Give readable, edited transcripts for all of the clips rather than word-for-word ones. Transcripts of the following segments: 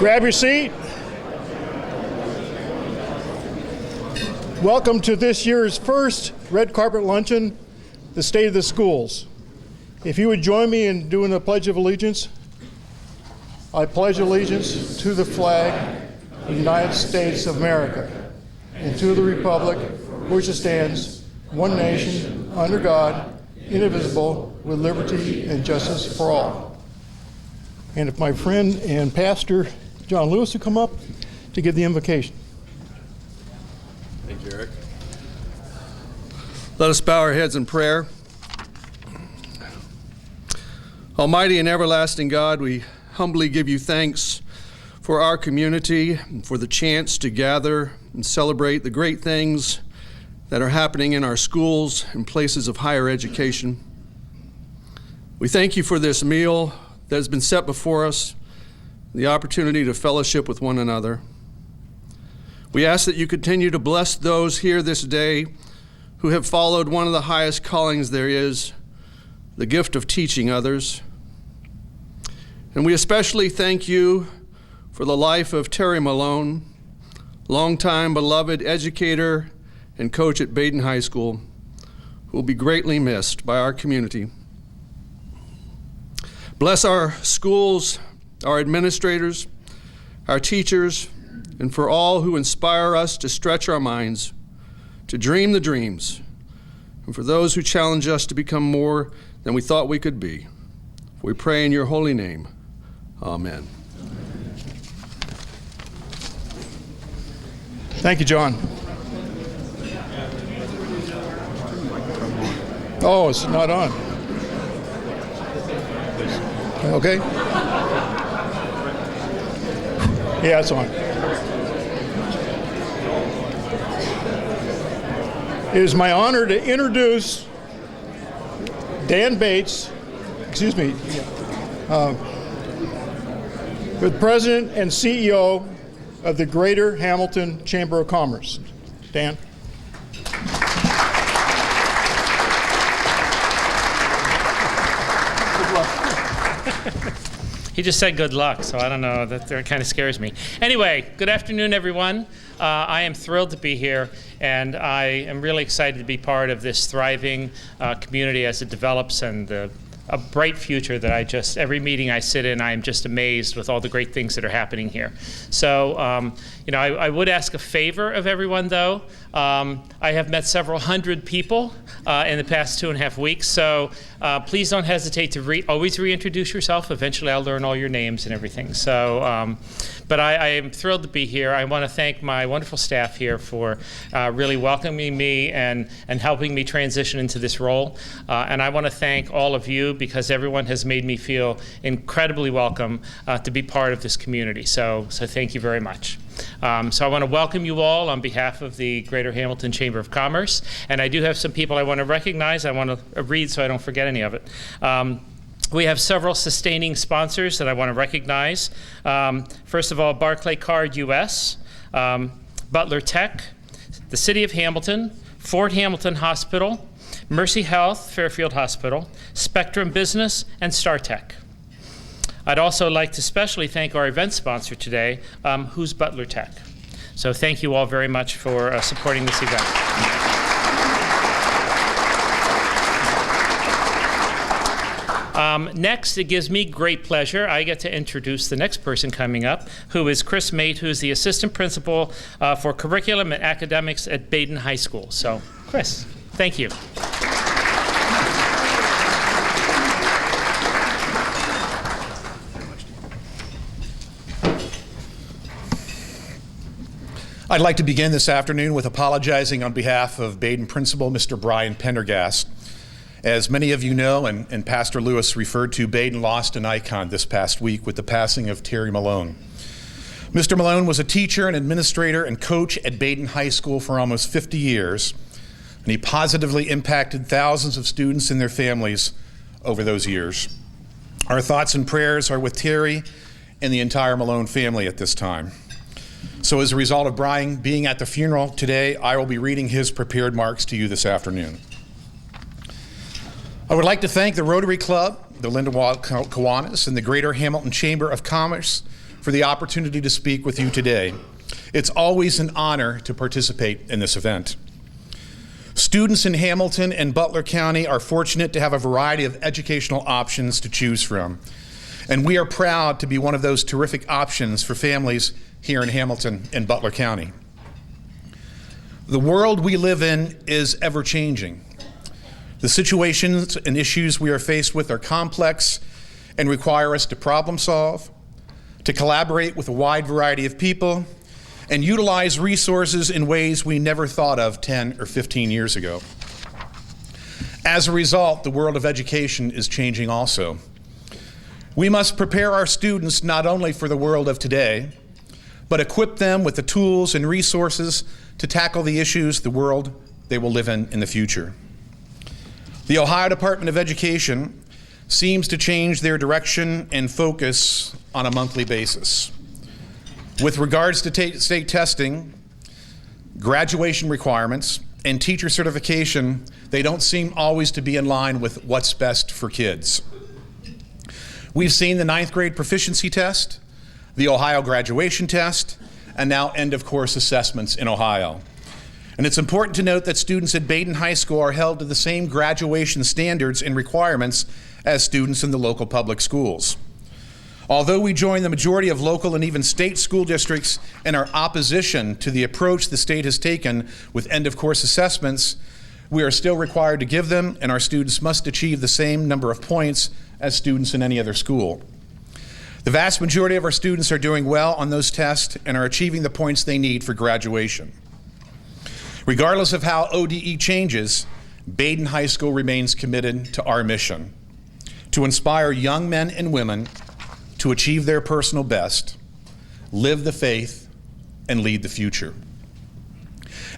Grab your seat. Welcome to this year's first Red Carpet Luncheon, the State of the Schools. If you would join me in doing the Pledge of Allegiance. I pledge allegiance to the flag of the United States of America and to the republic which stands, one nation, under God, indivisible, with liberty and justice for all. And if my friend and pastor, John Lewis, would come up to give the invocation. Thank you, Eric. Let us bow our heads in prayer. Almighty and everlasting God, we humbly give you thanks for our community and for the chance to gather and celebrate the great things that are happening in our schools and places of higher education. We thank you for this meal that has been set before us, the opportunity to fellowship with one another. We ask that you continue to bless those here this day who have followed one of the highest callings there is, the gift of teaching others. And we especially thank you for the life of Terry Malone, longtime beloved educator and coach at Baden High School, who will be greatly missed by our community. Bless our schools, our administrators, our teachers, and for all who inspire us to stretch our minds, to dream the dreams, and for those who challenge us to become more than we thought we could be. We pray in your holy name. Amen. Thank you, John. Oh, it's not on. Okay. Yeah, it's on. It is my honor to introduce Dan Bates, the President and CEO of the Greater Hamilton Chamber of Commerce. Dan. He just said good luck, so I don't know, that kind of scares me. Anyway, good afternoon, everyone. I am thrilled to be here, and I am really excited to be part of this thriving community as it develops, and a bright future that every meeting I sit in, I am just amazed with all the great things that are happening here. So, I would ask a favor of everyone, though. I have met several hundred people in the past 2.5 weeks, so please don't hesitate to always reintroduce yourself. Eventually, I'll learn all your names and everything. So, but I am thrilled to be here. I want to thank my wonderful staff here for really welcoming me and helping me transition into this role. And I want to thank all of you because everyone has made me feel incredibly welcome to be part of this community. So thank you very much. So I want to welcome you all on behalf of the Greater Hamilton Chamber of Commerce. And I do have some people I want to recognize. I want to read so I don't forget any of it. We have several sustaining sponsors that I want to recognize. First of all, Barclaycard US, Butler Tech, the City of Hamilton, Fort Hamilton Hospital, Mercy Health, Fairfield Hospital, Spectrum Business, and StarTech. I'd also like to especially thank our event sponsor today, who's Butler Tech. So thank you all very much for supporting this event. Next, it gives me great pleasure. I get to introduce the next person coming up, who is Chris Mate, who's the Assistant Principal for Curriculum and Academics at Baden High School. So, Chris, thank you. I'd like to begin this afternoon with apologizing on behalf of Baden Principal Mr. Brian Pendergast. As many of you know, and Pastor Lewis referred to, Baden lost an icon this past week with the passing of Terry Malone. Mr. Malone was a teacher and administrator and coach at Baden High School for almost 50 years, and he positively impacted thousands of students and their families over those years. Our thoughts and prayers are with Terry and the entire Malone family at this time. So as a result of Brian being at the funeral today, I will be reading his prepared remarks to you this afternoon. I would like to thank the Rotary Club, the Lindenwold Kiwanis, and the Greater Hamilton Chamber of Commerce for the opportunity to speak with you today. It's always an honor to participate in this event. Students in Hamilton and Butler County are fortunate to have a variety of educational options to choose from, and we are proud to be one of those terrific options for families here in Hamilton and Butler County. The world we live in is ever-changing. The situations and issues we are faced with are complex and require us to problem solve, to collaborate with a wide variety of people, and utilize resources in ways we never thought of 10 or 15 years ago. As a result, the world of education is changing also. We must prepare our students not only for the world of today, but equip them with the tools and resources to tackle the issues the world they will live in the future. The Ohio Department of Education seems to change their direction and focus on a monthly basis. With regards to state testing, graduation requirements, and teacher certification, they don't seem always to be in line with what's best for kids. We've seen the 9th grade proficiency test, the Ohio graduation test, and now end-of-course assessments in Ohio. And it's important to note that students at Baden High School are held to the same graduation standards and requirements as students in the local public schools. Although we join the majority of local and even state school districts in our opposition to the approach the state has taken with end-of-course assessments, we are still required to give them, and our students must achieve the same number of points as students in any other school. The vast majority of our students are doing well on those tests and are achieving the points they need for graduation. Regardless of how ODE changes, Baden High School remains committed to our mission: to inspire young men and women to achieve their personal best, live the faith, and lead the future.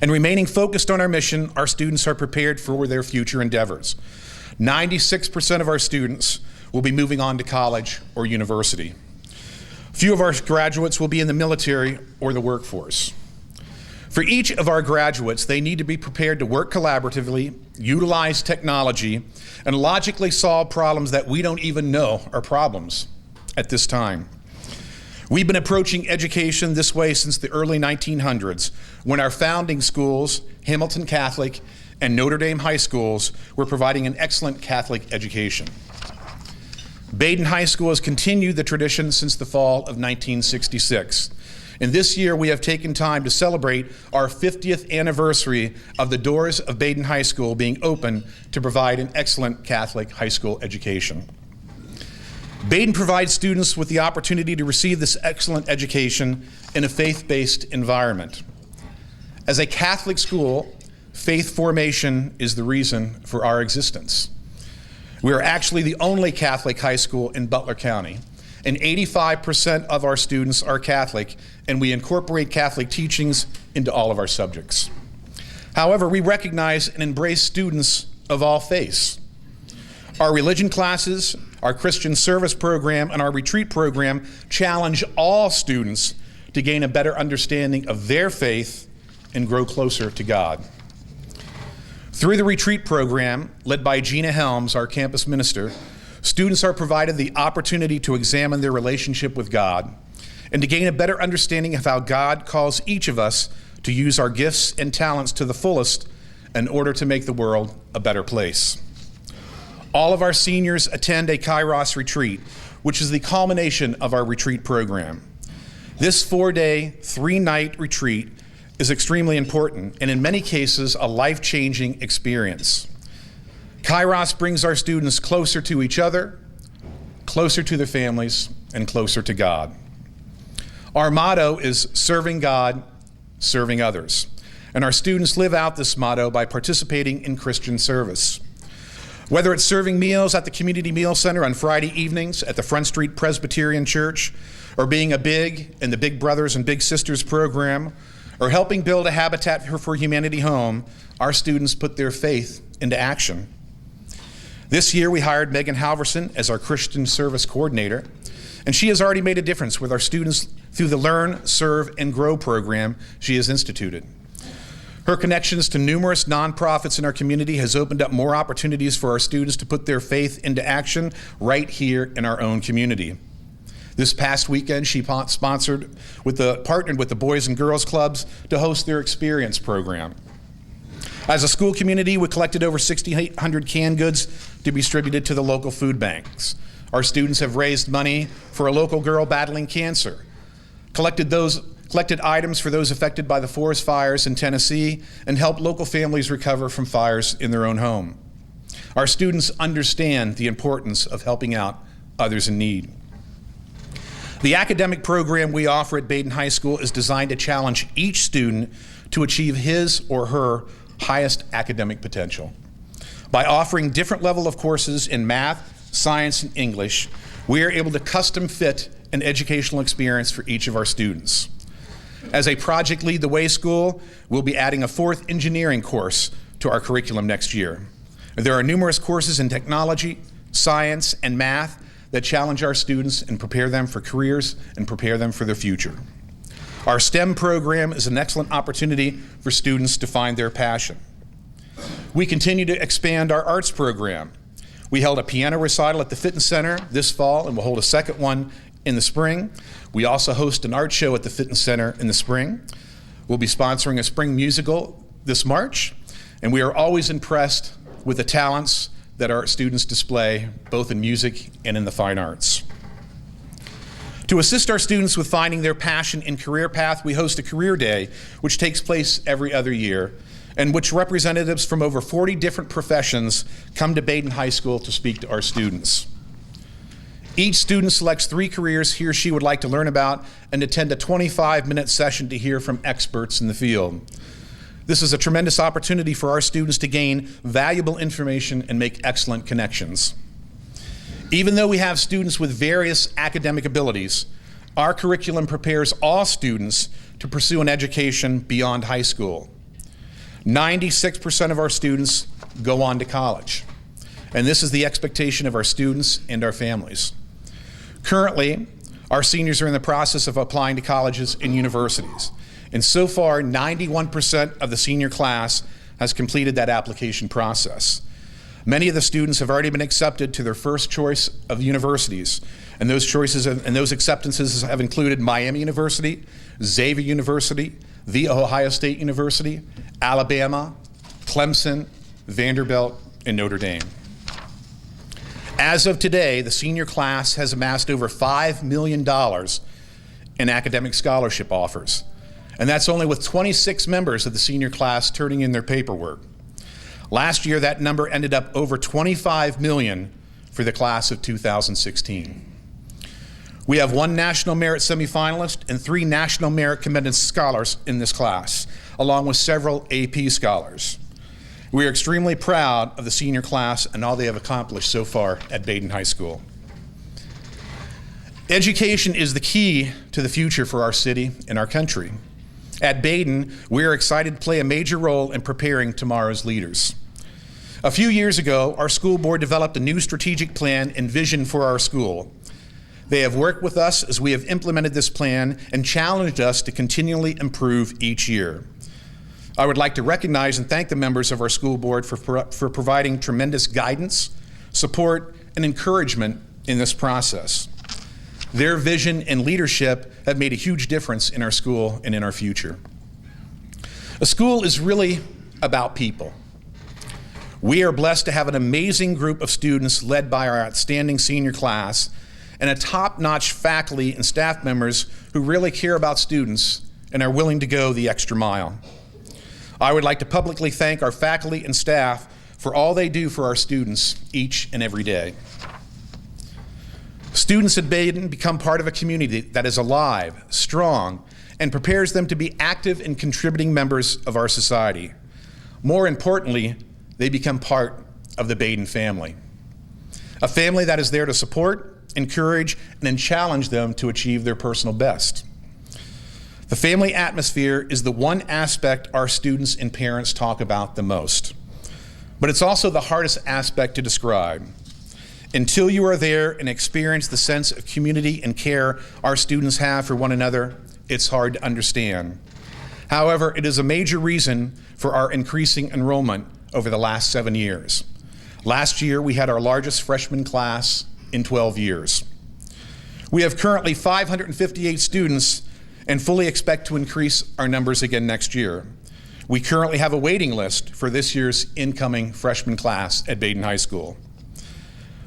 And remaining focused on our mission, our students are prepared for their future endeavors. 96% of our students will be moving on to college or university. Few of our graduates will be in the military or the workforce. For each of our graduates, they need to be prepared to work collaboratively, utilize technology, and logically solve problems that we don't even know are problems at this time. We've been approaching education this way since the early 1900s, when our founding schools, Hamilton Catholic and Notre Dame High Schools, were providing an excellent Catholic education. Baden High School has continued the tradition since the fall of 1966. And this year we have taken time to celebrate our 50th anniversary of the doors of Baden High School being open to provide an excellent Catholic high school education. Baden provides students with the opportunity to receive this excellent education in a faith-based environment. As a Catholic school, faith formation is the reason for our existence. We are actually the only Catholic high school in Butler County, and 85% of our students are Catholic, and we incorporate Catholic teachings into all of our subjects. However, we recognize and embrace students of all faiths. Our religion classes, our Christian service program, and our retreat program challenge all students to gain a better understanding of their faith and grow closer to God. Through the retreat program, led by Gina Helms, our campus minister, students are provided the opportunity to examine their relationship with God and to gain a better understanding of how God calls each of us to use our gifts and talents to the fullest in order to make the world a better place. All of our seniors attend a Kairos retreat, which is the culmination of our retreat program. This 4-day, 3-night retreat is extremely important and in many cases a life-changing experience. Kairos brings our students closer to each other, closer to their families, and closer to God. Our motto is serving God, serving others. And our students live out this motto by participating in Christian service. Whether it's serving meals at the Community Meal Center on Friday evenings at the Front Street Presbyterian Church, or being a big in the Big Brothers and Big Sisters program, or helping build a Habitat for Humanity home, our students put their faith into action. This year we hired Megan Halverson as our Christian Service Coordinator, and she has already made a difference with our students through the Learn, Serve, and Grow program she has instituted. Her connections to numerous nonprofits in our community has opened up more opportunities for our students to put their faith into action right here in our own community. This past weekend, she partnered with the Boys and Girls Clubs to host their Experience program. As a school community, we collected over 6,800 canned goods to be distributed to the local food banks. Our students have raised money for a local girl battling cancer, collected items for those affected by the forest fires in Tennessee, and helped local families recover from fires in their own home. Our students understand the importance of helping out others in need. The academic program we offer at Baden High School is designed to challenge each student to achieve his or her highest academic potential. By offering different level of courses in math, science, and English, we are able to custom fit an educational experience for each of our students. As a Project Lead the Way school, we'll be adding a 4th engineering course to our curriculum next year. There are numerous courses in technology, science, and math that challenge our students and prepare them for careers and prepare them for their future. Our STEM program is an excellent opportunity for students to find their passion. We continue to expand our arts program. We held a piano recital at the Fitness Center this fall, and we'll hold a second one in the spring. We also host an art show at the Fitness Center in the spring. We'll be sponsoring a spring musical this March, and we are always impressed with the talents that our students display, both in music and in the fine arts. To assist our students with finding their passion and career path, we host a career day, which takes place every other year, and which representatives from over 40 different professions come to Baden High School to speak to our students. Each student selects 3 careers he or she would like to learn about and attend a 25-minute session to hear from experts in the field. This is a tremendous opportunity for our students to gain valuable information and make excellent connections. Even though we have students with various academic abilities, our curriculum prepares all students to pursue an education beyond high school. 96% of our students go on to college, and this is the expectation of our students and our families. Currently, our seniors are in the process of applying to colleges and universities. And so far, 91% of the senior class has completed that application process. Many of the students have already been accepted to their first choice of universities, and those choices and those acceptances have included Miami University, Xavier University, The Ohio State University, Alabama, Clemson, Vanderbilt, and Notre Dame. As of today, the senior class has amassed over $5 million in academic scholarship offers. And that's only with 26 members of the senior class turning in their paperwork. Last year, that number ended up over $25 million for the class of 2016. We have 1 National Merit semifinalist and 3 National Merit commended scholars in this class, along with several AP scholars. We are extremely proud of the senior class and all they have accomplished so far at Baden High School. Education is the key to the future for our city and our country. At Baden, we are excited to play a major role in preparing tomorrow's leaders. A few years ago, our school board developed a new strategic plan and vision for our school. They have worked with us as we have implemented this plan and challenged us to continually improve each year. I would like to recognize and thank the members of our school board for providing tremendous guidance, support, and encouragement in this process. Their vision and leadership have made a huge difference in our school and in our future. A school is really about people. We are blessed to have an amazing group of students led by our outstanding senior class and a top-notch faculty and staff members who really care about students and are willing to go the extra mile. I would like to publicly thank our faculty and staff for all they do for our students each and every day. Students at Baden become part of a community that is alive, strong, and prepares them to be active and contributing members of our society. More importantly, they become part of the Baden family. A family that is there to support, encourage, and then challenge them to achieve their personal best. The family atmosphere is the one aspect our students and parents talk about the most. But it's also the hardest aspect to describe. Until you are there and experience the sense of community and care our students have for one another, it's hard to understand. However, it is a major reason for our increasing enrollment over the last 7 years. Last year, we had our largest freshman class in 12 years. We have currently 558 students and fully expect to increase our numbers again next year. We currently have a waiting list for this year's incoming freshman class at Baden High School.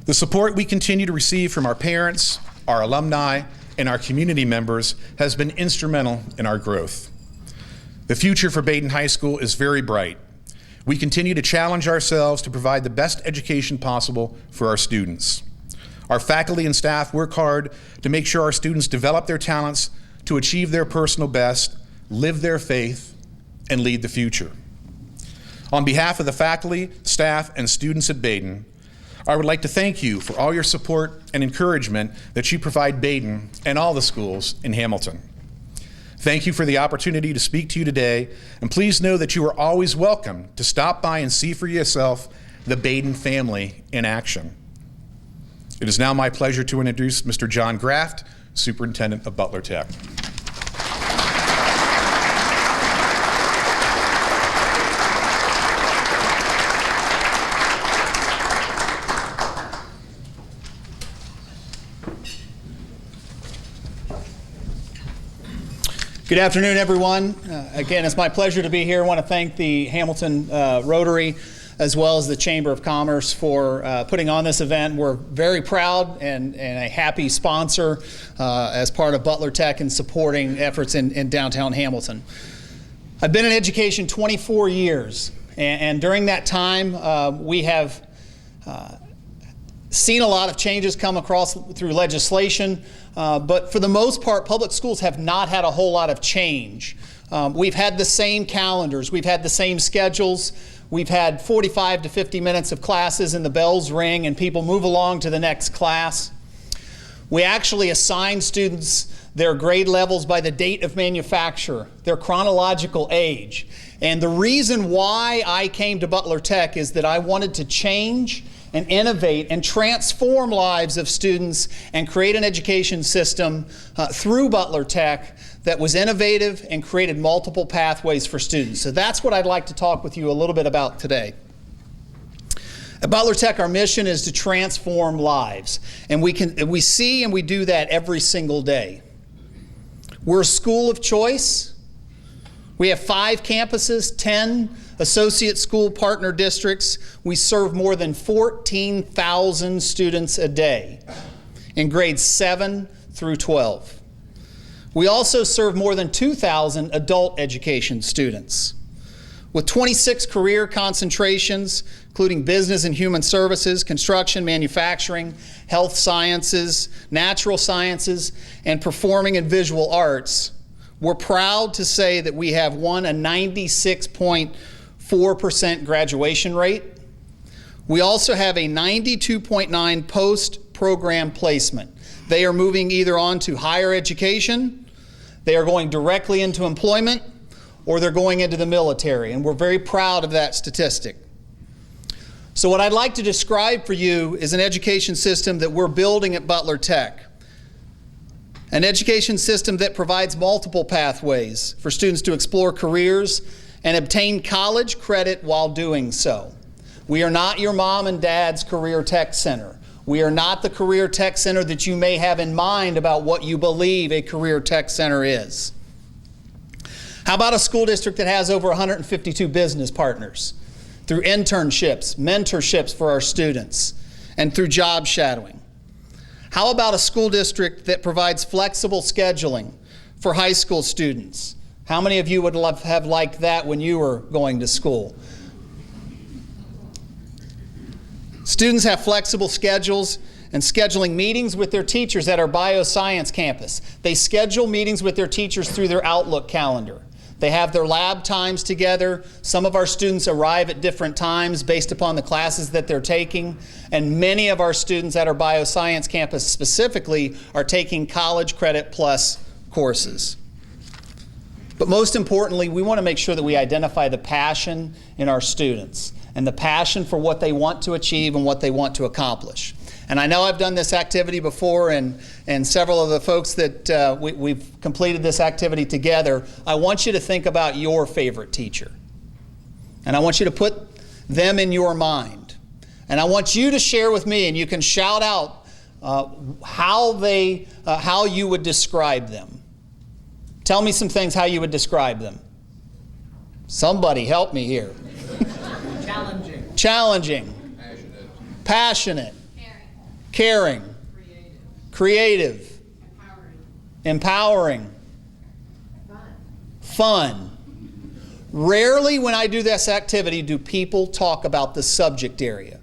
The support we continue to receive from our parents, our alumni, and our community members has been instrumental in our growth. The future for Baden High School is very bright. We continue to challenge ourselves to provide the best education possible for our students. Our faculty and staff work hard to make sure our students develop their talents to achieve their personal best, live their faith, and lead the future. On behalf of the faculty, staff, and students at Baden, I would like to thank you for all your support and encouragement that you provide Baden and all the schools in Hamilton. Thank you for the opportunity to speak to you today, and please know that you are always welcome to stop by and see for yourself the Baden family in action. It is now my pleasure to introduce Mr. John Graft, Superintendent of Butler Tech. Good afternoon, everyone. Again, it's my pleasure to be here. I want to thank the Hamilton Rotary as well as the Chamber of Commerce for putting on this event. We're very proud and a happy sponsor as part of Butler Tech and supporting efforts in downtown Hamilton. I've been in education 24 years, and during that time, we have seen a lot of changes come across through legislation, but for the most part, public schools have not had a whole lot of change. We've had the same calendars, we've had the same schedules, we've had 45 to 50 minutes of classes and the bells ring and people move along to the next class. We actually assign students their grade levels by the date of manufacture, their chronological age. And the reason why I came to Butler Tech is that I wanted to change and innovate and transform lives of students and create an education system through Butler Tech that was innovative and created multiple pathways for students. So that's what I'd like to talk with you a little bit about today. At Butler Tech, our mission is to transform lives, and we see and we do that every single day. We're a school of choice. We have 5 campuses, 10 associate school partner districts. We serve more than 14,000 students a day in grades 7 through 12. We also serve more than 2,000 adult education students. With 26 career concentrations, including business and human services, construction, manufacturing, health sciences, natural sciences, and performing and visual arts, we're proud to say that we have a 96.4% graduation rate. We also have a 92.9 post-program placement. They are moving either on to higher education, they are going directly into employment, or they're going into the military, and we're very proud of that statistic. So what I'd like to describe for you is an education system that we're building at Butler Tech. An education system that provides multiple pathways for students to explore careers and obtain college credit while doing so. We are not your mom and dad's career tech center. We are not the career tech center that you may have in mind about what you believe a career tech center is. How about a school district that has over 152 business partners through internships, mentorships for our students, and through job shadowing? How about a school district that provides flexible scheduling for high school students? How many of you would have liked that when you were going to school? Students have flexible schedules and scheduling meetings with their teachers at our bioscience campus. They schedule meetings with their teachers through their Outlook calendar. They have their lab times together. Some of our students arrive at different times based upon the classes that they're taking. And many of our students at our bioscience campus specifically are taking college credit plus courses. But most importantly, we want to make sure that we identify the passion in our students and the passion for what they want to achieve and what they want to accomplish. And I know I've done this activity before, and several of the folks that we've completed this activity together, I want you to think about your favorite teacher. And I want you to put them in your mind. And I want you to share with me, and you can shout out how you would describe them. Tell me some things how you would describe them. Somebody help me here. Challenging. Challenging. Passionate. Caring. Creative. Empowering. Fun. Rarely when I do this activity do people talk about the subject area.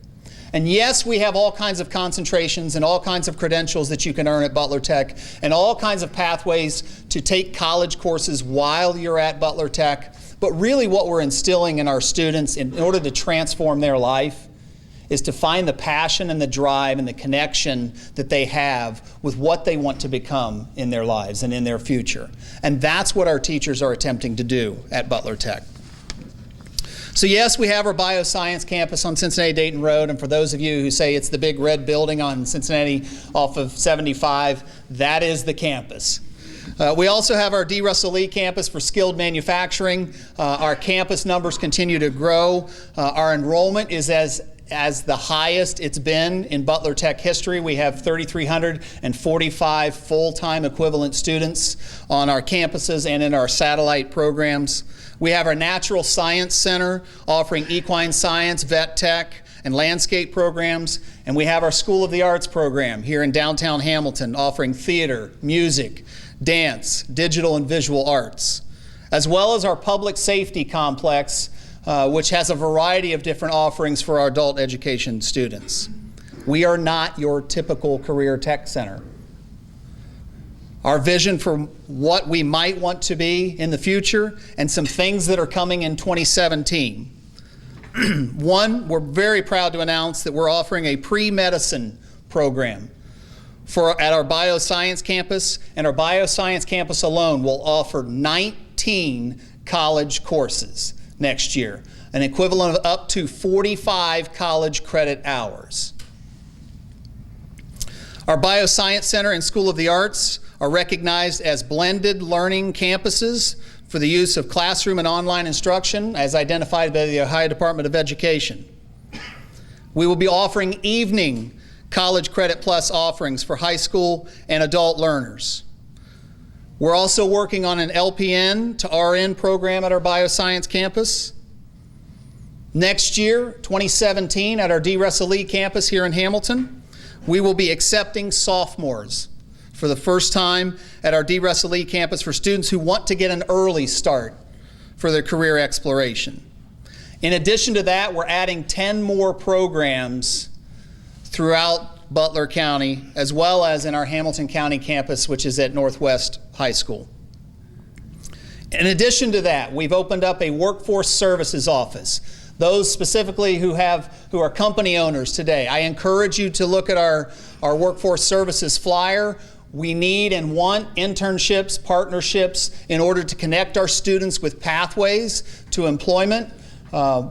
And yes, we have all kinds of concentrations and all kinds of credentials that you can earn at Butler Tech and all kinds of pathways to take college courses while you're at Butler Tech. But really what we're instilling in our students in order to transform their life is to find the passion and the drive and the connection that they have with what they want to become in their lives and in their future. And that's what our teachers are attempting to do at Butler Tech. So yes, we have our bioscience campus on Cincinnati-Dayton Road, and for those of you who say it's the big red building on Cincinnati off of 75, that is the campus. We also have our D. Russell Lee campus for skilled manufacturing. Our campus numbers continue to grow. Our enrollment is as the highest it's been in Butler Tech history. We have 3,345 full-time equivalent students on our campuses and in our satellite programs. We have our Natural Science Center offering equine science, vet tech, and landscape programs. And we have our School of the Arts program here in downtown Hamilton offering theater, music, dance, digital and visual arts, as well as our public safety complex, which has a variety of different offerings for our adult education students. We are not your typical career tech center. Our vision for what we might want to be in the future and some things that are coming in 2017. One, we're very proud to announce that we're offering a pre-medicine program at our bioscience campus, and our bioscience campus alone will offer 19 college courses next year, an equivalent of up to 45 college credit hours. Our Bioscience Center and School of the Arts are recognized as blended learning campuses for the use of classroom and online instruction as identified by the Ohio Department of Education. We will be offering evening College Credit Plus offerings for high school and adult learners. We're also working on an LPN to RN program at our Bioscience campus. Next year, 2017, at our D. Russell Lee campus here in Hamilton, we will be accepting sophomores for the first time at our D. Russell Lee campus for students who want to get an early start for their career exploration. In addition to that, we're adding 10 more programs throughout Butler County, as well as in our Hamilton County campus, which is at Northwest High School. In addition to that, we've opened up a workforce services office. Those specifically who are company owners today, I encourage you to look at our workforce services flyer. We need and want internships, partnerships in order to connect our students with pathways to employment.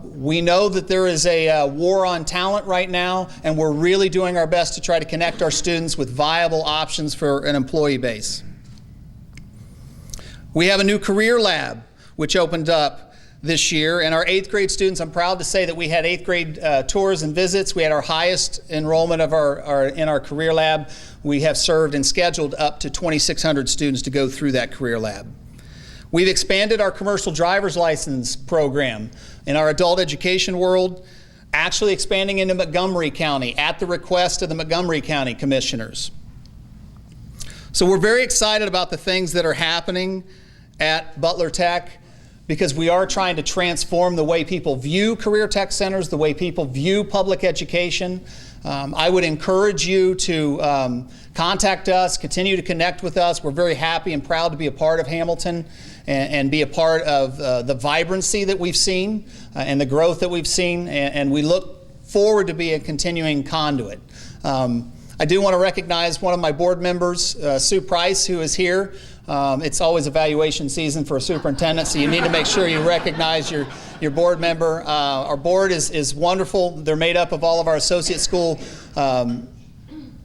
We know that there is a war on talent right now, and we're really doing our best to try to connect our students with viable options for an employee base. We have a new career lab, which opened up this year, and our 8th grade students, I'm proud to say that we had 8th grade tours and visits. We had our highest enrollment of in our career lab. We have served and scheduled up to 2,600 students to go through that career lab. We've expanded our commercial driver's license program in our adult education world, actually expanding into Montgomery County at the request of the Montgomery County commissioners. So we're very excited about the things that are happening at Butler Tech, because we are trying to transform the way people view career tech centers, the way people view public education. I would encourage you to contact us, continue to connect with us. We're very happy and proud to be a part of Hamilton and be a part of the vibrancy that we've seen and the growth that we've seen, and we look forward to be a continuing conduit. I do want to recognize one of my board members, Sue Price, who is here. It's always evaluation season for a superintendent, so you need to make sure you recognize your board member. Our board is wonderful. They're made up of all of our associate school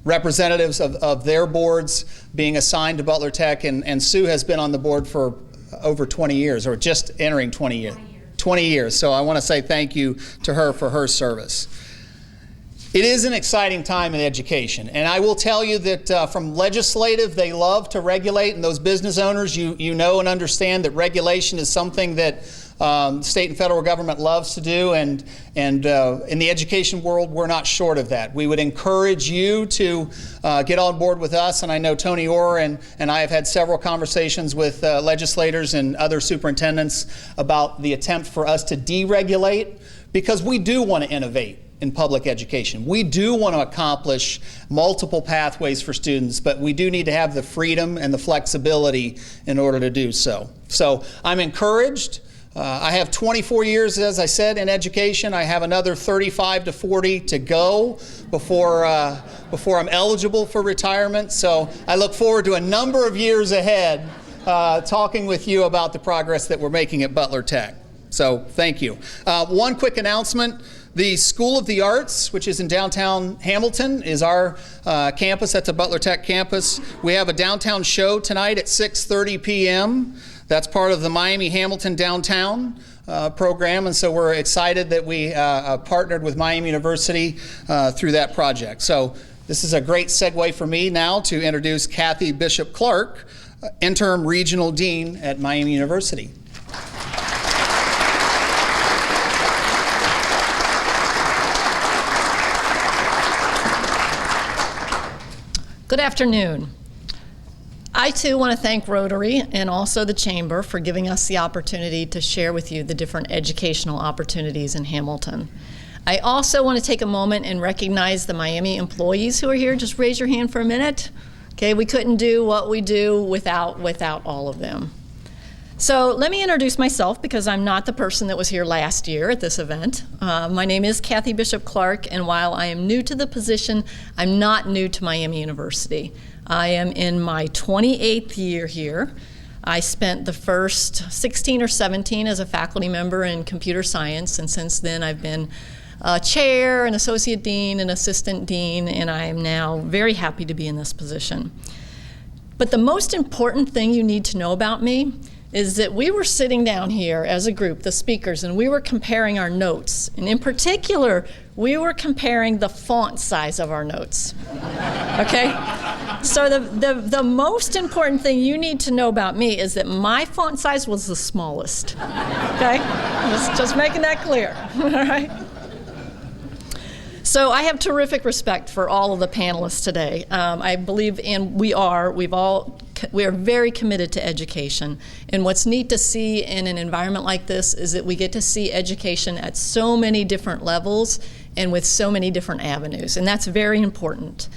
representatives of their boards being assigned to Butler Tech, and Sue has been on the board for over 20 years, or just entering 20 years. 20 years. So I want to say thank you to her for her service. It is an exciting time in education, and I will tell you that from legislative, they love to regulate, and those business owners, you know and understand that regulation is something that state and federal government loves to do, and in the education world, we're not short of that. We would encourage you to get on board with us, and I know Tony Orr and I have had several conversations with legislators and other superintendents about the attempt for us to deregulate, because we do want to innovate in public education. We do want to accomplish multiple pathways for students, but we do need to have the freedom and the flexibility in order to do so. So I'm encouraged. I have 24 years, as I said, in education. I have another 35 to 40 to go before I'm eligible for retirement. So I look forward to a number of years ahead talking with you about the progress that we're making at Butler Tech. So thank you. One quick announcement. The School of the Arts, which is in downtown Hamilton, is our campus. That's a Butler Tech campus. We have a downtown show tonight at 6:30 p.m. That's part of the Miami Hamilton Downtown program, and so we're excited that we partnered with Miami University through that project. So this is a great segue for me now to introduce Kathy Bishop Clark, Interim Regional Dean at Miami University. Good afternoon. I too want to thank Rotary and also the Chamber for giving us the opportunity to share with you the different educational opportunities in Hamilton. I also want to take a moment and recognize the Miami employees who are here. Just raise your hand for a minute. Okay, we couldn't do what we do without all of them. So let me introduce myself, because I'm not the person that was here last year at this event. My name is Kathy Bishop Clark, and while I am new to the position, I'm not new to Miami University. I am in my 28th year here. I spent the first 16 or 17 as a faculty member in computer science, and since then I've been chair, an associate dean, an assistant dean, and I am now very happy to be in this position. But the most important thing you need to know about me is that we were sitting down here as a group, the speakers, and we were comparing our notes. And in particular, we were comparing the font size of our notes, okay? So the most important thing you need to know about me is that my font size was the smallest, okay? Just making that clear, all right? So I have terrific respect for all of the panelists today. I believe, and we are very committed to education. And what's neat to see in an environment like this is that we get to see education at so many different levels and with so many different avenues, and that's very important.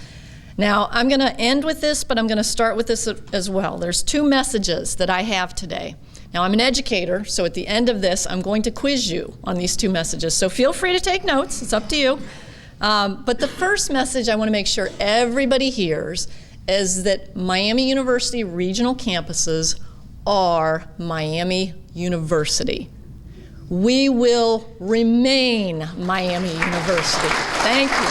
Now, I'm going to end with this, but I'm going to start with this as well. There's two messages that I have today. Now, I'm an educator, so at the end of this, I'm going to quiz you on these two messages. So feel free to take notes. It's up to you. But the first message I want to make sure everybody hears is that Miami University regional campuses are Miami University. We will remain Miami University. Thank you.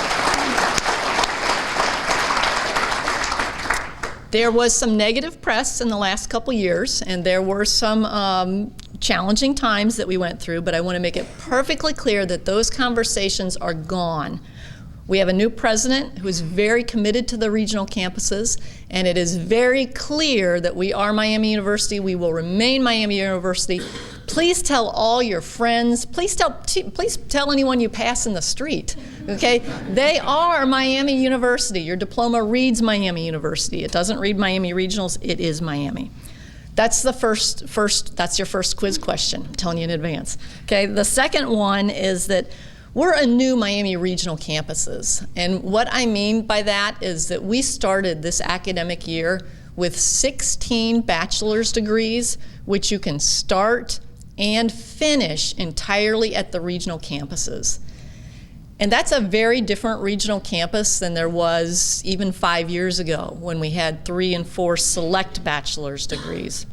There was some negative press in the last couple years, and there were some challenging times that we went through, but I want to make it perfectly clear that those conversations are gone. We have a new president who is very committed to the regional campuses, and it is very clear that we are Miami University. We will remain Miami University. Please tell all your friends. Please tell anyone you pass in the street. Okay, they are Miami University. Your diploma reads Miami University. It doesn't read Miami Regionals. It is Miami. That's the first. That's your first quiz question. I'm telling you in advance. Okay. The second one is that we're a new Miami Regional campuses, and what I mean by that is that we started this academic year with 16 bachelor's degrees, which you can start and finish entirely at the regional campuses. And that's a very different regional campus than there was even 5 years ago when we had 3 and 4 select bachelor's degrees.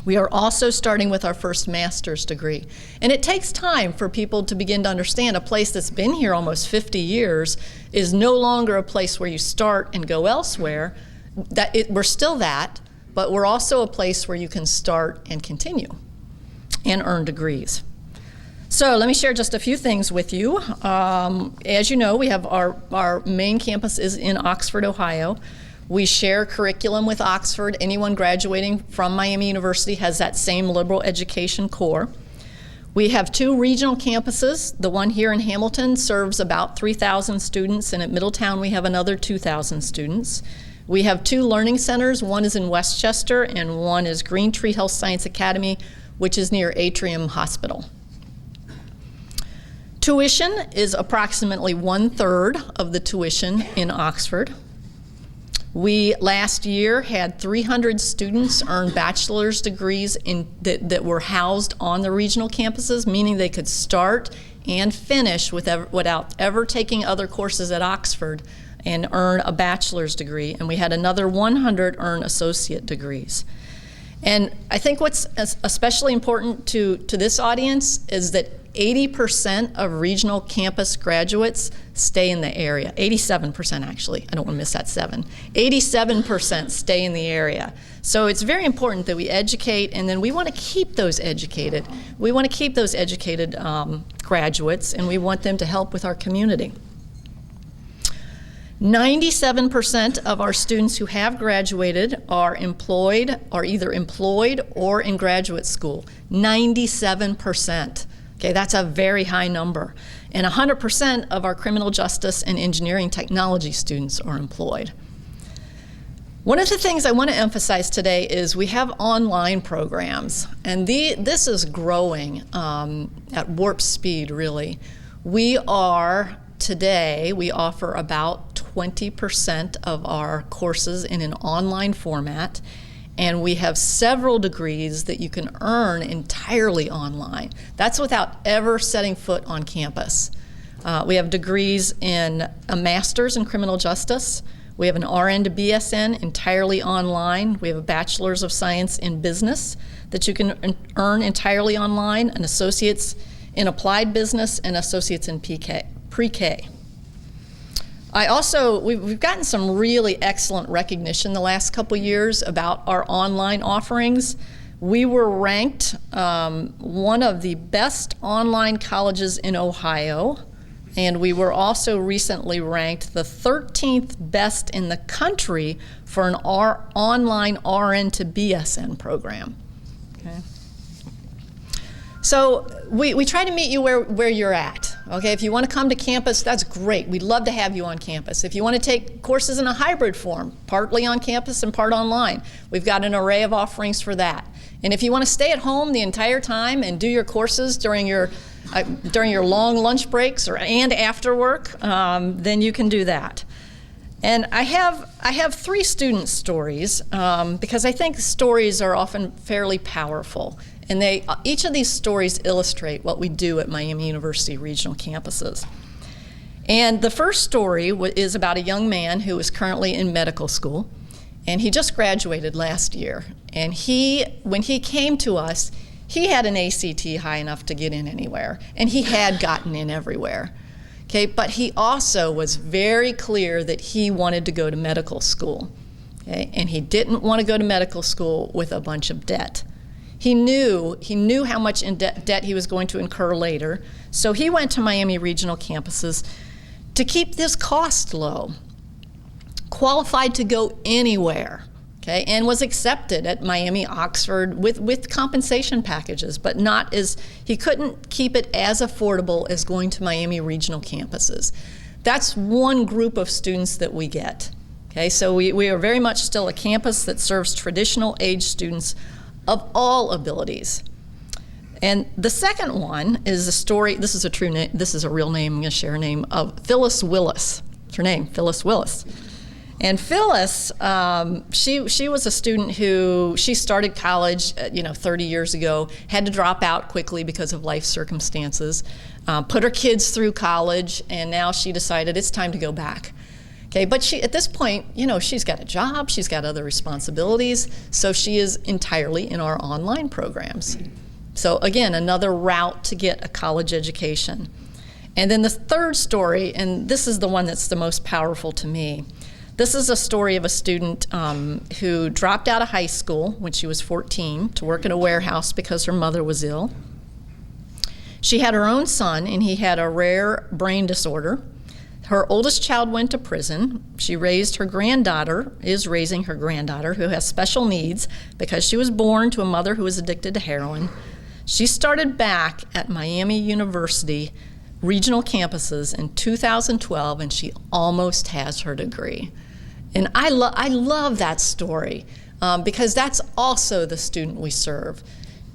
We are also starting with our first master's degree. And it takes time for people to begin to understand a place that's been here almost 50 years is no longer a place where you start and go elsewhere. We're still that, but we're also a place where you can start and continue and earn degrees. So let me share just a few things with you. As you know, we have our main campus is in Oxford, Ohio. We share curriculum with Oxford. Anyone graduating from Miami University has that same liberal education core. We have 2 regional campuses. The one here in Hamilton serves about 3,000 students, and at Middletown we have another 2,000 students. We have 2 learning centers. One is in Westchester, and one is Green Tree Health Science Academy, which is near Atrium Hospital. Tuition is approximately 1/3 of the tuition in Oxford. We last year had 300 students earn bachelor's degrees that were housed on the regional campuses, meaning they could start and finish without ever taking other courses at Oxford and earn a bachelor's degree. And we had another 100 earn associate degrees. And I think what's especially important to this audience is that 80% of regional campus graduates stay in the area. 87% actually, I don't want to miss that 7. 87% stay in the area. So it's very important that we educate, and then we want to keep those educated. We want to keep those educated graduates, and we want them to help with our community. 97% of our students who have graduated are either employed or in graduate school. 97%. Okay, that's a very high number. And 100% of our criminal justice and engineering technology students are employed. One of the things I want to emphasize today is we have online programs, and this is growing at warp speed, really. Today, we offer about 20% of our courses in an online format, and we have several degrees that you can earn entirely online. That's without ever setting foot on campus. We have degrees in a master's in criminal justice. We have an RN to BSN entirely online. We have a bachelor's of science in business that you can earn entirely online, an associate's in applied business, and associates in pre-K. We've gotten some really excellent recognition the last couple years about our online offerings. We were ranked one of the best online colleges in Ohio, and we were also recently ranked the 13th best in the country for an online RN to BSN program. Okay. So we try to meet you where you're at. Okay, if you want to come to campus, that's great. We'd love to have you on campus. If you want to take courses in a hybrid form, partly on campus and part online, we've got an array of offerings for that. And if you want to stay at home the entire time and do your courses during your long lunch breaks and after work, then you can do that. And I have 3 student stories because I think stories are often fairly powerful. And each of these stories illustrate what we do at Miami University regional campuses. And the first story is about a young man who is currently in medical school, and he just graduated last year. And when he came to us, he had an ACT high enough to get in anywhere, and he had gotten in everywhere. Okay, but he also was very clear that he wanted to go to medical school. Okay, and he didn't want to go to medical school with a bunch of debt. He knew how much in debt he was going to incur later, so he went to Miami regional campuses to keep this cost low, qualified to go anywhere, okay, and was accepted at Miami, Oxford with compensation packages, but he couldn't keep it as affordable as going to Miami regional campuses. That's one group of students that we get, okay, so we are very much still a campus that serves traditional age students of all abilities. And the second one is a story, this is a real name, I'm going to share a name, of Phyllis Willis. It's her name, Phyllis Willis. And Phyllis, she was a student who, she started college 30 years ago, had to drop out quickly because of life circumstances, put her kids through college, and now she decided it's time to go back. Okay, but at this point, she's got a job, she's got other responsibilities, so she is entirely in our online programs. So again, another route to get a college education. And then the third story, and this is the one that's the most powerful to me. This is a story of a student who dropped out of high school when she was 14 to work in a warehouse because her mother was ill. She had her own son, and he had a rare brain disorder. Her oldest child went to prison. She raised her granddaughter, is raising her granddaughter, who has special needs because she was born to a mother who was addicted to heroin. She started back at Miami University regional campuses in 2012, and she almost has her degree. And I love that story because that's also the student we serve.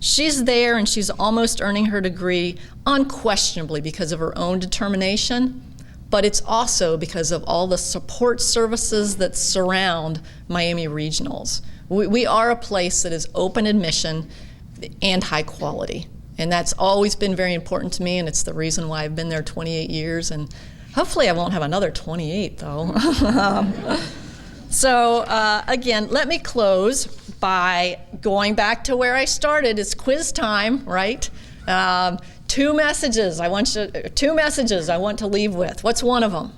She's there and she's almost earning her degree unquestionably because of her own determination, but it's also because of all the support services that surround Miami Regionals. We are a place that is open admission and high quality. And that's always been very important to me, and it's the reason why I've been there 28 years, and hopefully I won't have another 28 though. So again, let me close by going back to where I started. It's quiz time, right? Two messages I want to leave with. What's one of them?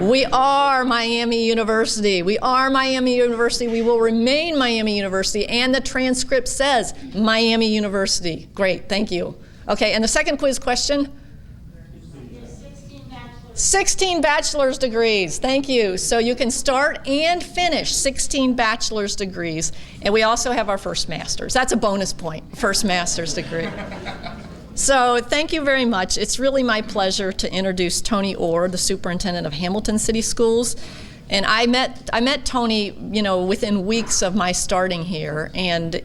We are Miami University. We are Miami University. We will remain Miami University. And the transcript says Miami University. Great, thank you. Okay, and the second quiz question? 16 bachelor's degrees, thank you. So you can start and finish 16 bachelor's degrees. And we also have our first master's. That's a bonus point, first master's degree. So thank you very much. It's really my pleasure to introduce Tony Orr, the superintendent of Hamilton City Schools. And I met Tony, within weeks of my starting here, and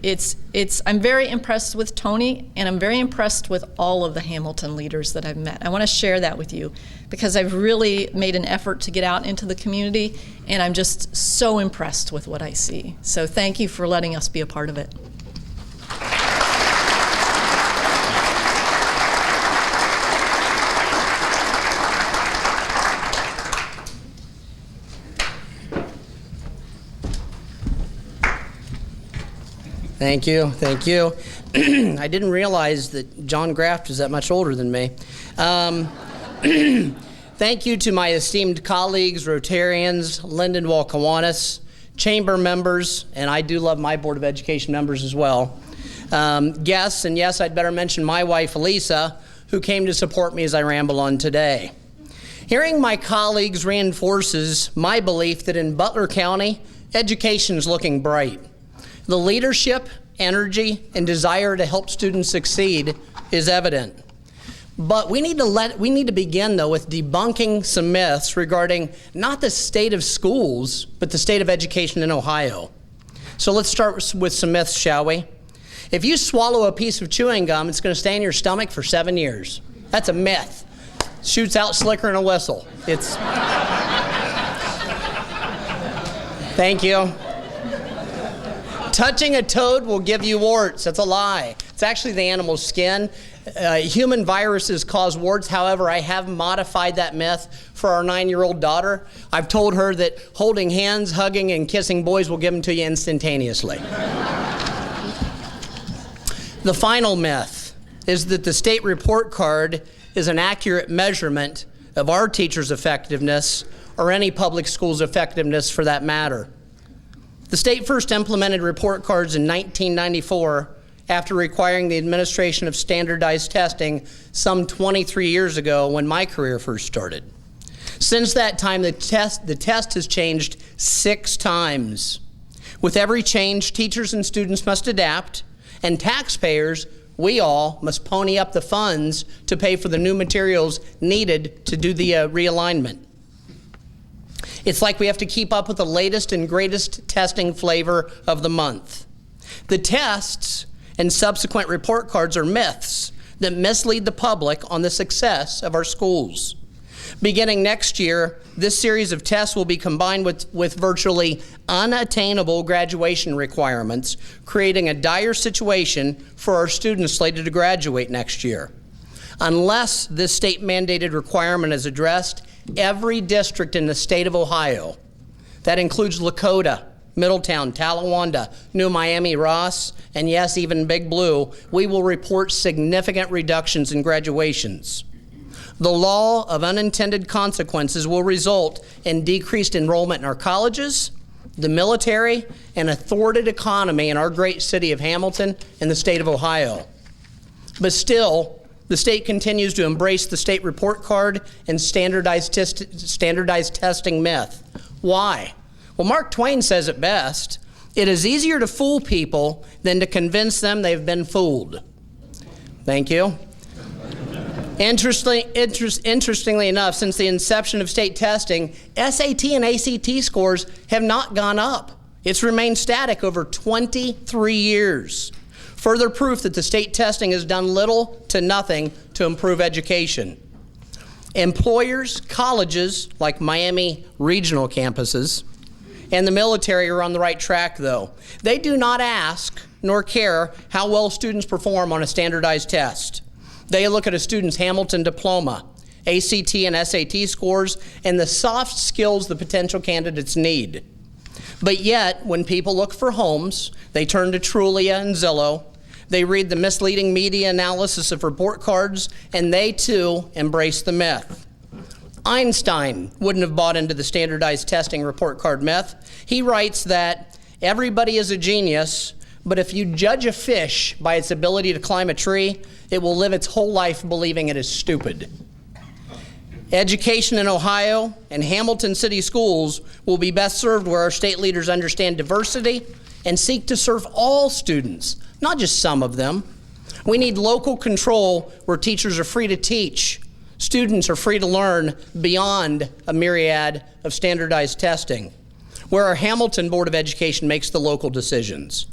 I'm very impressed with Tony, and I'm very impressed with all of the Hamilton leaders that I've met. I want to share that with you because I've really made an effort to get out into the community, and I'm just so impressed with what I see. So thank you for letting us be a part of it. Thank you, thank you. I didn't realize that John Graft was that much older than me. Thank you to my esteemed colleagues, Rotarians, Lindenwold Kiwanis, chamber members, and I do love my Board of Education members as well. Guests, and yes, I'd better mention my wife, Elisa, who came to support me as I ramble on today. Hearing my colleagues reinforces my belief that in Butler County, education is looking bright. The leadership, energy, and desire to help students succeed is evident. But we need to begin, though, with debunking some myths regarding not the state of schools, but the state of education in Ohio. So let's start with some myths, shall we? If you swallow a piece of chewing gum, it's going to stay in your stomach for 7 years. That's a myth. Shoots out slicker than a whistle. Thank you. Touching a toad will give you warts. That's a lie. It's actually the animal's skin. Human viruses cause warts. However, I have modified that myth for our 9-year-old daughter. I've told her that holding hands, hugging, and kissing boys will give them to you instantaneously. The final myth is that the state report card is an accurate measurement of our teachers' effectiveness or any public school's effectiveness for that matter. The state first implemented report cards in 1994 after requiring the administration of standardized testing some 23 years ago when my career first started. Since that time, the test has changed 6 times. With every change, teachers and students must adapt, and taxpayers, we all, must pony up the funds to pay for the new materials needed to do the realignment. It's like we have to keep up with the latest and greatest testing flavor of the month. The tests and subsequent report cards are myths that mislead the public on the success of our schools. Beginning next year, this series of tests will be combined with virtually unattainable graduation requirements, creating a dire situation for our students slated to graduate next year. Unless this state-mandated requirement is addressed, every district in the state of Ohio, that includes Lakota, Middletown, Talawanda, New Miami, Ross, and yes, even Big Blue, we will report significant reductions in graduations. The law of unintended consequences will result in decreased enrollment in our colleges, the military, and a thwarted economy in our great city of Hamilton and the state of Ohio. But still, the state continues to embrace the state report card and standardized testing myth. Why? Well, Mark Twain says it best. It is easier to fool people than to convince them they've been fooled. Thank you. Interestingly enough, since the inception of state testing, SAT and ACT scores have not gone up. It's remained static over 23 years. Further proof that the state testing has done little to nothing to improve education. Employers, colleges like Miami regional campuses, and the military are on the right track, though. They do not ask nor care how well students perform on a standardized test. They look at a student's Hamilton diploma, ACT and SAT scores, and the soft skills the potential candidates need. But yet, when people look for homes, they turn to Trulia and Zillow. They read the misleading media analysis of report cards, and they too embrace the myth. Einstein wouldn't have bought into the standardized testing report card myth. He writes that everybody is a genius, but if you judge a fish by its ability to climb a tree, it will live its whole life believing it is stupid. Education in Ohio and Hamilton City Schools will be best served where our state leaders understand diversity and seek to serve all students, not just some of them. We need local control where teachers are free to teach, students are free to learn beyond a myriad of standardized testing, where our Hamilton Board of Education makes the local decisions.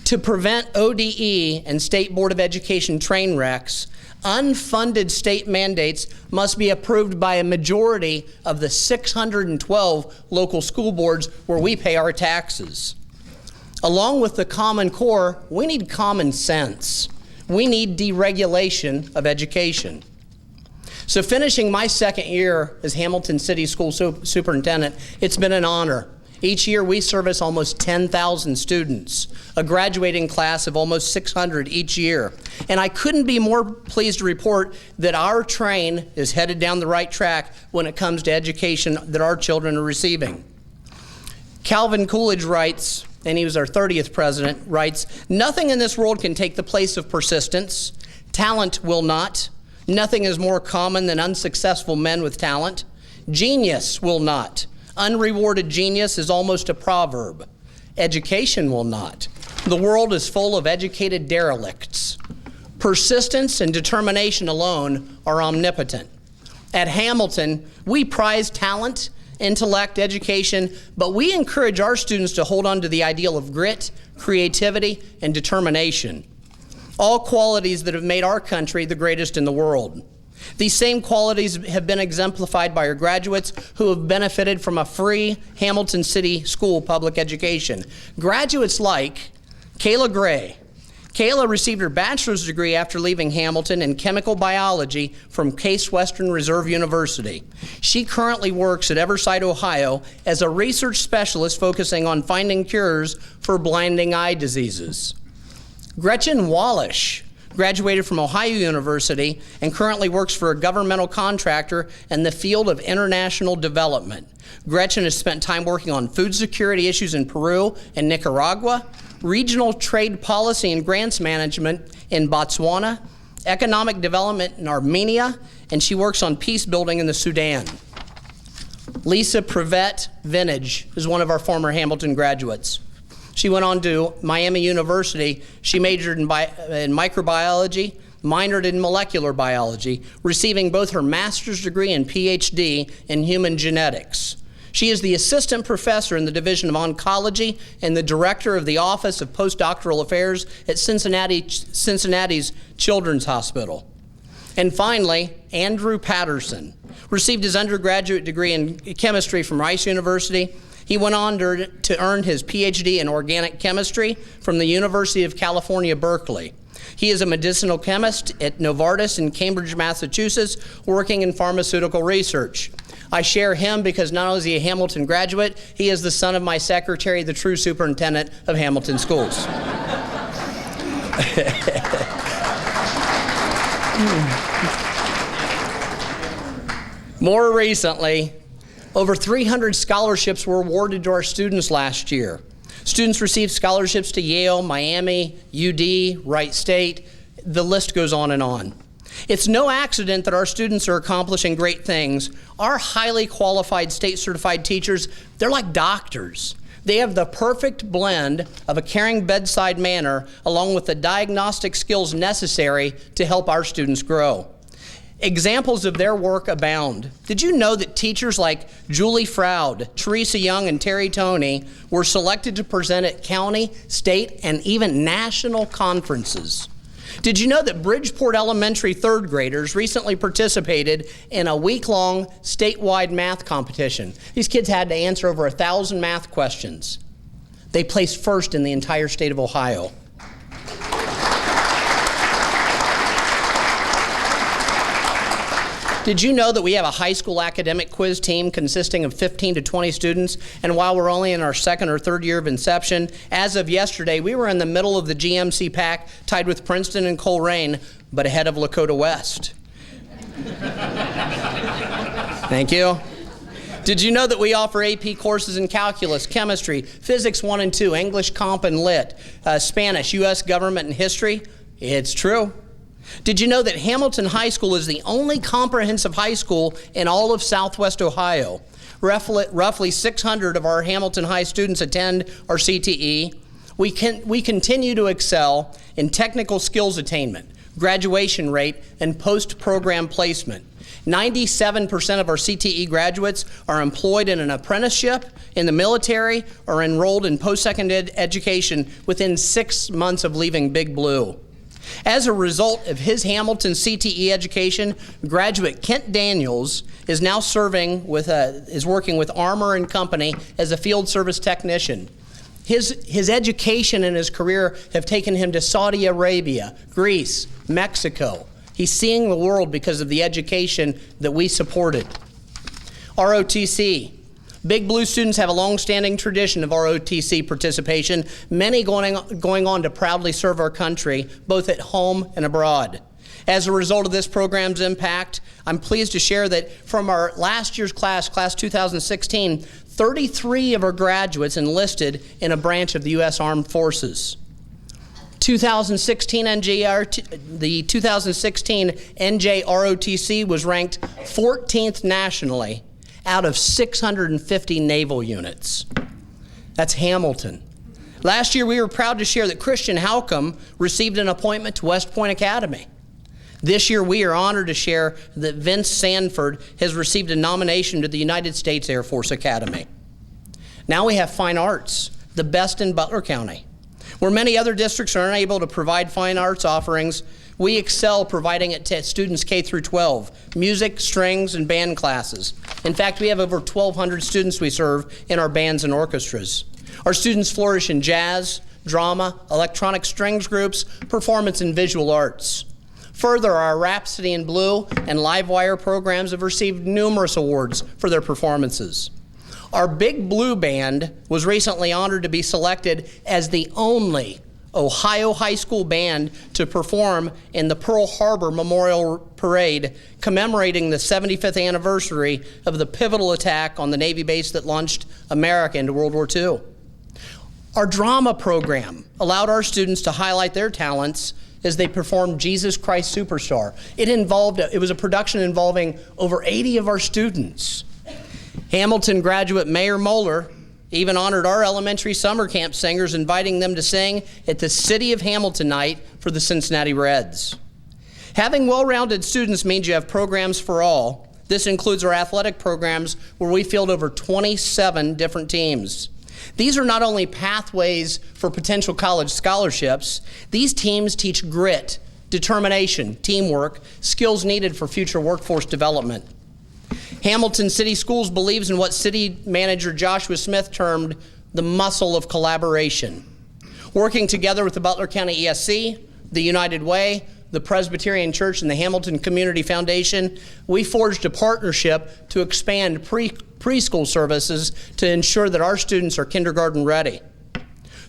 To prevent ODE and State Board of Education train wrecks, unfunded state mandates must be approved by a majority of the 612 local school boards where we pay our taxes. Along with the Common Core, we need common sense. We need deregulation of education. So finishing my second year as Hamilton City School Superintendent, it's been an honor. Each year we service almost 10,000 students, a graduating class of almost 600 each year. And I couldn't be more pleased to report that our train is headed down the right track when it comes to education that our children are receiving. Calvin Coolidge writes, and he was our 30th president, writes, "Nothing in this world can take the place of persistence. Talent will not. Nothing is more common than unsuccessful men with talent. Genius will not. Unrewarded genius is almost a proverb. Education will not. The world is full of educated derelicts. Persistence and determination alone are omnipotent. At Hamilton, we prize talent, intellect, education, but we encourage our students to hold on to the ideal of grit, creativity, and determination. All qualities that have made our country the greatest in the world. These same qualities have been exemplified by our graduates who have benefited from a free Hamilton City School public education. Graduates like Kayla Gray. Kayla received her bachelor's degree after leaving Hamilton in chemical biology from Case Western Reserve University. She currently works at Everside, Ohio as a research specialist focusing on finding cures for blinding eye diseases. Gretchen Wallish graduated from Ohio University and currently works for a governmental contractor in the field of international development. Gretchen has spent time working on food security issues in Peru and Nicaragua, regional trade policy and grants management in Botswana, economic development in Armenia, and she works on peace building in the Sudan. Lisa Prevette Vintage is one of our former Hamilton graduates. She went on to Miami University. She majored in microbiology, minored in molecular biology, receiving both her master's degree and PhD in human genetics. She is the assistant professor in the Division of Oncology and the director of the Office of Postdoctoral Affairs at Cincinnati's Children's Hospital. And finally, Andrew Patterson received his undergraduate degree in chemistry from Rice University. He went on to earn his PhD in organic chemistry from the University of California, Berkeley. He is a medicinal chemist at Novartis in Cambridge, Massachusetts, working in pharmaceutical research. I share him because not only is he a Hamilton graduate, he is the son of my secretary, the true superintendent of Hamilton Schools. More recently, over 300 scholarships were awarded to our students last year. Students received scholarships to Yale, Miami, UD, Wright State, the list goes on and on. It's no accident that our students are accomplishing great things. Our highly qualified state-certified teachers, they're like doctors. They have the perfect blend of a caring bedside manner along with the diagnostic skills necessary to help our students grow. Examples of their work abound. Did you know that teachers like Julie Froud, Teresa Young, and Terry Toney were selected to present at county, state, and even national conferences? Did you know that Bridgeport Elementary third graders recently participated in a week-long statewide math competition? These kids had to answer over 1,000 math questions. They placed first in the entire state of Ohio. Did you know that we have a high school academic quiz team consisting of 15 to 20 students? And while we're only in our second or third year of inception, as of yesterday, we were in the middle of the GMC pack, tied with Princeton and Coleraine, but ahead of Lakota West. Thank you. Did you know that we offer AP courses in calculus, chemistry, physics 1 and 2, English, comp, and lit, Spanish, U.S. government, and history? It's true. Did you know that Hamilton High School is the only comprehensive high school in all of Southwest Ohio? Roughly 600 of our Hamilton High students attend our CTE. We continue to excel in technical skills attainment, graduation rate, and post-program placement. 97% of our CTE graduates are employed in an apprenticeship, in the military, or enrolled in post-secondary education within 6 months of leaving Big Blue. As a result of his Hamilton CTE education, graduate Kent Daniels is now working with Armour and Company as a field service technician. His education and his career have taken him to Saudi Arabia, Greece, Mexico. He's seeing the world because of the education that we supported. ROTC. Big Blue students have a long-standing tradition of ROTC participation, many going on to proudly serve our country, both at home and abroad. As a result of this program's impact, I'm pleased to share that from our last year's class 2016, 33 of our graduates enlisted in a branch of the U.S. Armed Forces. The 2016 NJ ROTC was ranked 14th nationally out of 650 naval units. That's Hamilton. Last year, we were proud to share that Christian Halcomb received an appointment to West Point Academy. This year, we are honored to share that Vince Sanford has received a nomination to the United States Air Force Academy. Now we have fine arts, the best in Butler County. Where many other districts are unable to provide fine arts offerings, we excel providing it to students K through 12, music, strings, and band classes. In fact, we have over 1,200 students we serve in our bands and orchestras. Our students flourish in jazz, drama, electronic strings groups, performance, and visual arts. Further, our Rhapsody in Blue and Livewire programs have received numerous awards for their performances. Our Big Blue Band was recently honored to be selected as the only Ohio high school band to perform in the Pearl Harbor Memorial Parade, commemorating the 75th anniversary of the pivotal attack on the Navy base that launched America into World War II. Our drama program allowed our students to highlight their talents as they performed Jesus Christ Superstar. It was a production involving over 80 of our students. Hamilton graduate Mayor Moeller even honored our elementary summer camp singers, inviting them to sing at the City of Hamilton night for the Cincinnati Reds. Having well-rounded students means you have programs for all. This includes our athletic programs, where we field over 27 different teams. These are not only pathways for potential college scholarships, these teams teach grit, determination, teamwork, skills needed for future workforce development. Hamilton City Schools believes in what city manager Joshua Smith termed the muscle of collaboration. Working together with the Butler County ESC, the United Way, the Presbyterian Church, and the Hamilton Community Foundation, we forged a partnership to expand preschool services to ensure that our students are kindergarten ready.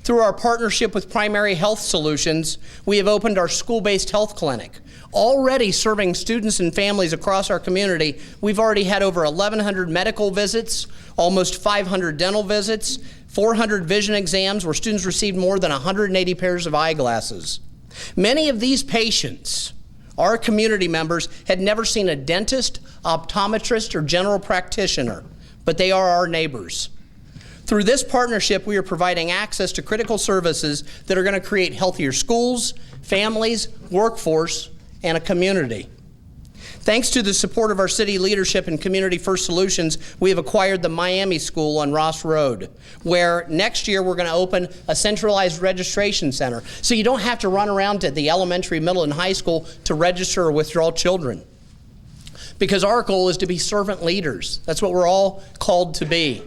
Through our partnership with Primary Health Solutions, we have opened our school-based health clinic. Already serving students and families across our community, we've already had over 1,100 medical visits, almost 500 dental visits, 400 vision exams where students received more than 180 pairs of eyeglasses. Many of these patients, our community members, had never seen a dentist, optometrist, or general practitioner, but they are our neighbors. Through this partnership, we are providing access to critical services that are going to create healthier schools, families, workforce, and a community. Thanks to the support of our city leadership and Community First Solutions, we have acquired the Miami School on Ross Road, where next year we're going to open a centralized registration center, so you don't have to run around to the elementary, middle, and high school to register or withdraw children. Because our goal is to be servant leaders. That's what we're all called to be.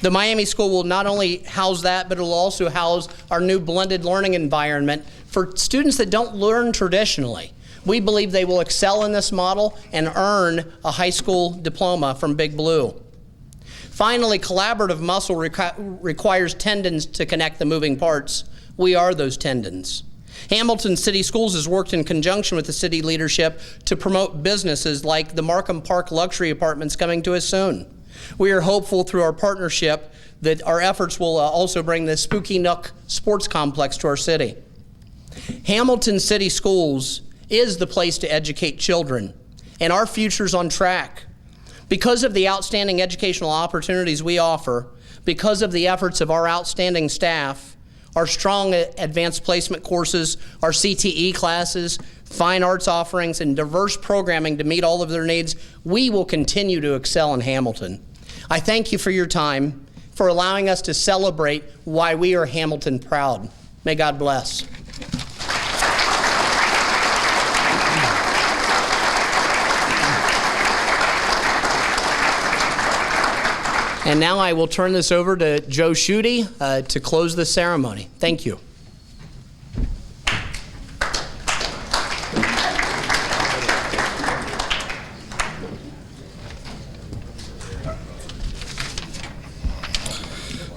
The Miami School will not only house that, but it will also house our new blended learning environment for students that don't learn traditionally. We believe they will excel in this model and earn a high school diploma from Big Blue. Finally, collaborative muscle requires tendons to connect the moving parts. We are those tendons. Hamilton City Schools has worked in conjunction with the city leadership to promote businesses like the Markham Park luxury apartments coming to us soon. We are hopeful through our partnership that our efforts will also bring the Spooky Nook sports complex to our city. Hamilton City Schools is the place to educate children, and our future's on track. Because of the outstanding educational opportunities we offer, because of the efforts of our outstanding staff, our strong advanced placement courses, our CTE classes, fine arts offerings, and diverse programming to meet all of their needs, we will continue to excel in Hamilton. I thank you for your time, for allowing us to celebrate why we are Hamilton proud. May God bless. And now I will turn this over to Joe Schutte to close the ceremony. Thank you.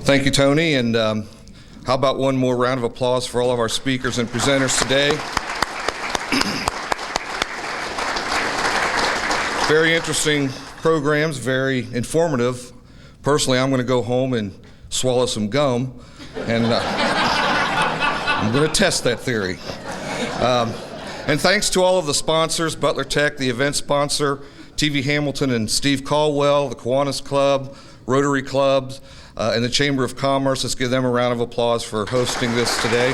Thank you, Tony. And how about one more round of applause for all of our speakers and presenters today? Very interesting programs, very informative. Personally, I'm going to go home and swallow some gum, and I'm going to test that theory. And thanks to all of the sponsors, Butler Tech, the event sponsor, TV Hamilton and Steve Caldwell, the Kiwanis Club, Rotary Clubs, and the Chamber of Commerce. Let's give them a round of applause for hosting this today.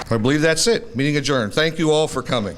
I believe that's it. Meeting adjourned. Thank you all for coming.